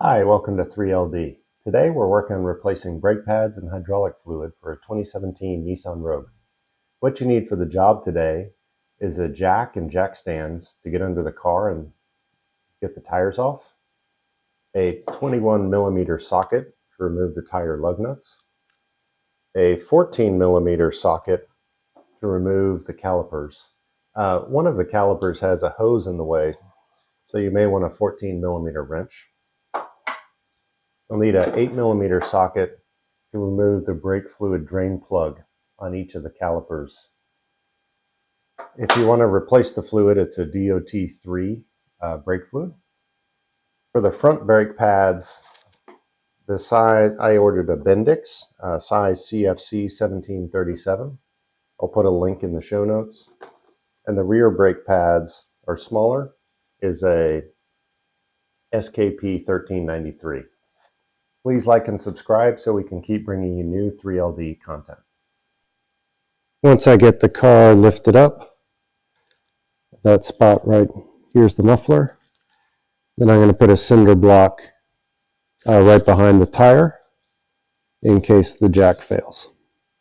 Hi, welcome to 3LD. Today we're working on replacing brake pads and hydraulic fluid for a 2017 Nissan Rogue. What you need for the job today is a jack and jack stands to get under the car and get the tires off, a 21 millimeter socket to remove the tire lug nuts, a 14 millimeter socket to remove the calipers. One of the calipers has a hose in the way, so you may want a 14 millimeter wrench. You'll need an 8 millimeter socket to remove the brake fluid drain plug on each of the calipers. If you want to replace the fluid, it's a DOT3 brake fluid. For the front brake pads, the size, I ordered a Bendix, size CFC 1737. I'll put a link in the show notes. And the rear brake pads are smaller, is a SKP 1393. Please like and subscribe so we can keep bringing you new 3LD content. Once I get the car lifted up, that spot right here's the muffler, then I'm going to put a cinder block right behind the tire in case the jack fails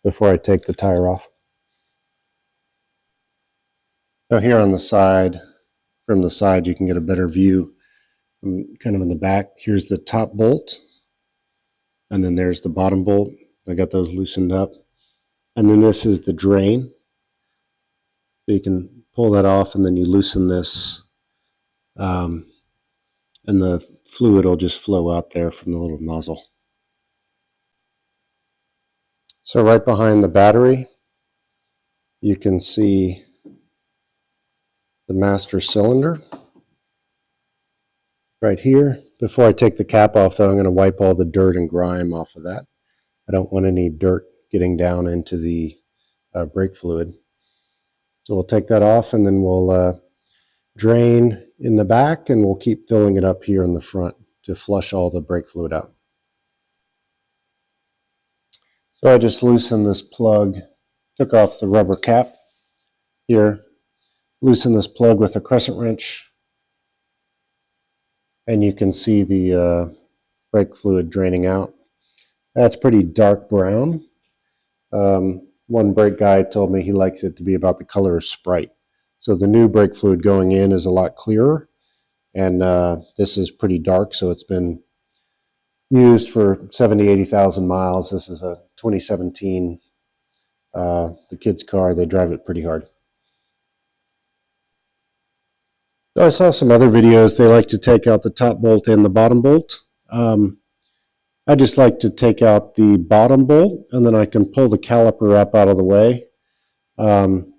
before I take the tire off. So here on the side, from the side you can get a better view. Kind of in the back, here's the top bolt, and then there's the bottom bolt. I got those loosened up. And then this is the drain. So you can pull that off and then you loosen this, and the fluid will just flow out there from the little nozzle. So right behind the battery, you can see the master cylinder right here. Before I take the cap off, though, I'm going to wipe all the dirt and grime off of that. I don't want any dirt getting down into the brake fluid. So we'll take that off and then we'll drain in the back and we'll keep filling it up here in the front to flush all the brake fluid out. So I just loosened this plug, took off the rubber cap here, loosen this plug with a crescent wrench, and you can see the brake fluid draining out. That's pretty dark brown. One brake guy told me he likes it to be about the color of Sprite. So the new brake fluid going in is a lot clearer, and this is pretty dark, so it's been used for 70, 80,000 miles. This is a 2017, the kids' car. They drive it pretty hard. So I saw some other videos. They like to take out the top bolt and the bottom bolt. I just like to take out the bottom bolt, and then I can pull the caliper up out of the way. I'm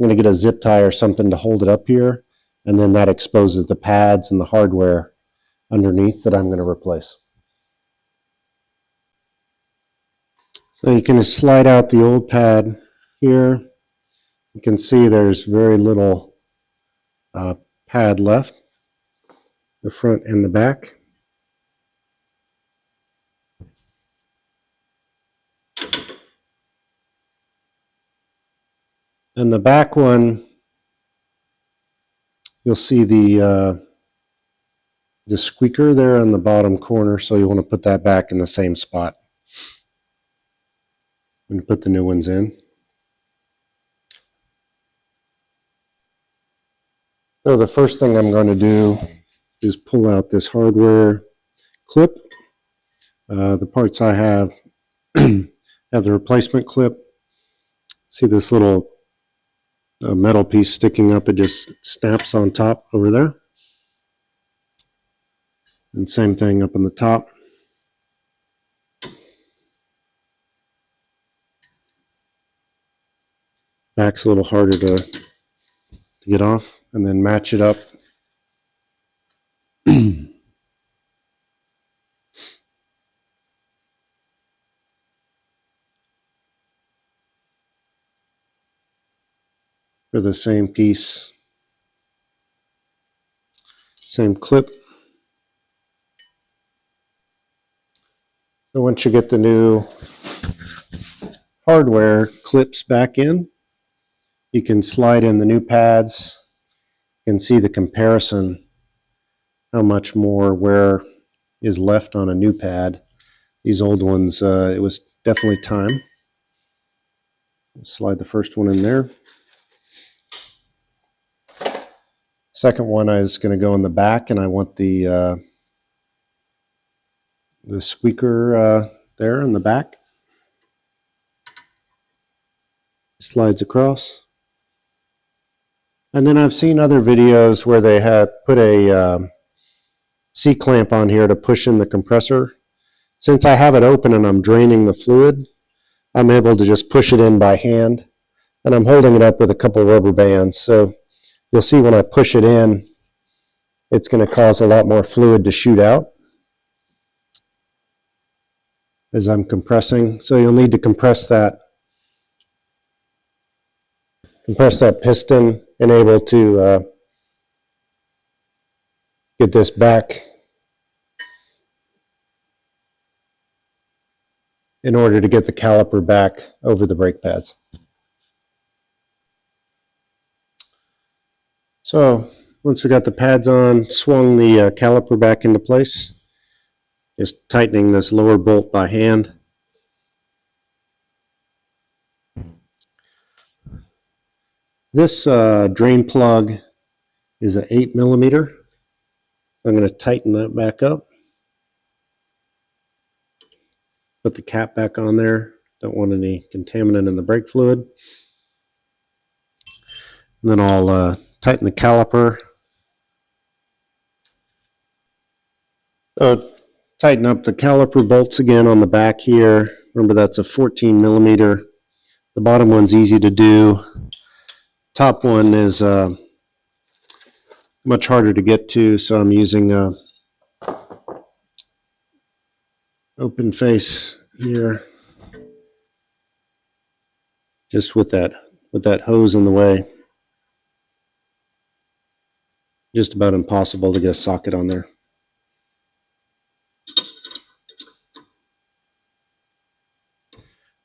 going to get a zip tie or something to hold it up here, and then that exposes the pads and the hardware underneath that I'm going to replace. So you can just slide out the old pad here. You can see there's very little pad left, the front and the back. And the back one, you'll see the squeaker there on the bottom corner, so you want to put that back in the same spot when you put the new ones in. So the first thing I'm going to do is pull out this hardware clip. The parts I have have the replacement clip. See this little metal piece sticking up? It just snaps on top over there. And same thing up on the top. Back's a little harder to get off, and then match it up. For the same piece, same clip. So once you get the new hardware clips back in, you can slide in the new pads. You can see the comparison, how much more wear is left on a new pad. These old ones, it was definitely time. Slide the first one in there. Second one is going to go in the back, and I want the squeaker there in the back. Slides across. And then I've seen other videos where they have put a C-clamp on here to push in the compressor. Since I have it open and I'm draining the fluid, I'm able to just push it in by hand. And I'm holding it up with a couple of rubber bands. So you'll see when I push it in, it's going to cause a lot more fluid to shoot out as I'm compressing. So you'll need to compress that piston and able to get this back in order to get the caliper back over the brake pads. So once we got the pads on, swung the caliper back into place, just tightening this lower bolt by hand. This drain plug is an 8mm. I'm going to tighten that back up. Put the cap back on there. Don't want any contaminant in the brake fluid. And then I'll tighten the caliper. So tighten up the caliper bolts again on the back here. Remember, that's a 14mm. The bottom one's easy to do. Top one is much harder to get to, so I'm using a open face here, just with that hose in the way. Just about impossible to get a socket on there.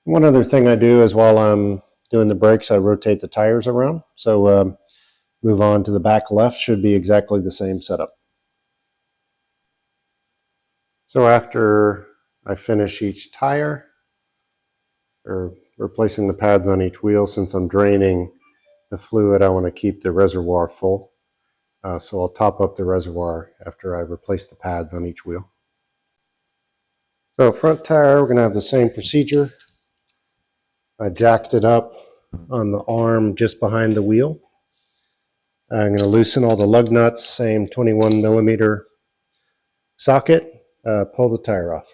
One other thing I do is while I'm doing the brakes, I rotate the tires around. So move on to the back left, should be exactly the same setup. So after I finish each tire, or replacing the pads on each wheel, since I'm draining the fluid, I want to keep the reservoir full. So I'll top up the reservoir after I replace the pads on each wheel. So front tire, we're going to have the same procedure. I jacked it up on the arm just behind the wheel. I'm going to loosen all the lug nuts, same 21mm socket, pull the tire off.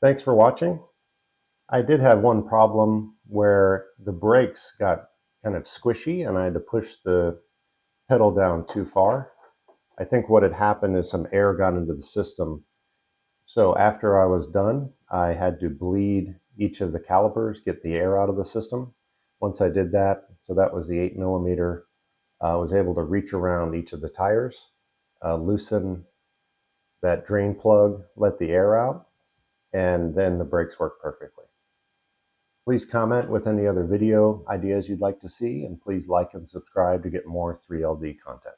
Thanks for watching. I did have one problem where the brakes got kind of squishy and I had to push the pedal down too far. I think what had happened is some air got into the system. So after I was done, I had to bleed each of the calipers, get the air out of the system. Once I did that, so that was the 8mm, I was able to reach around each of the tires, loosen that drain plug, let the air out, and then the brakes work perfectly. Please comment with any other video ideas you'd like to see, and please like and subscribe to get more 3LD content.